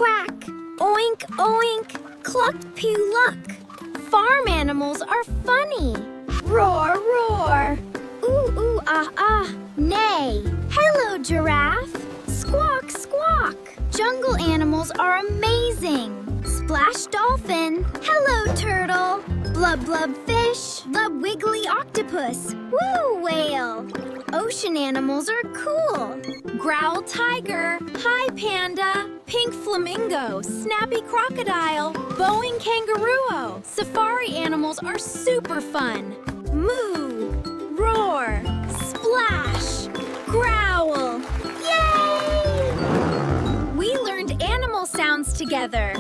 quack, oink, oink, cluck, pew-luck. Farm animals are funny. Roar, roar. Ooh, ooh, ah, ah, neigh. Hello, giraffe. Squawk, squawk. Jungle animals are amazing. Splash dolphin. Hello, turtle. Blub, blub fish. Blub, wiggly octopus. Woo, whale. Ocean animals are cool. Growl tiger. Hi, panda. Pink flamingo. Snappy crocodile. Bowing kangaroo. Safari animals are super fun. Moo. Roar. Splash. Growl. Yay! We learned animal sounds together.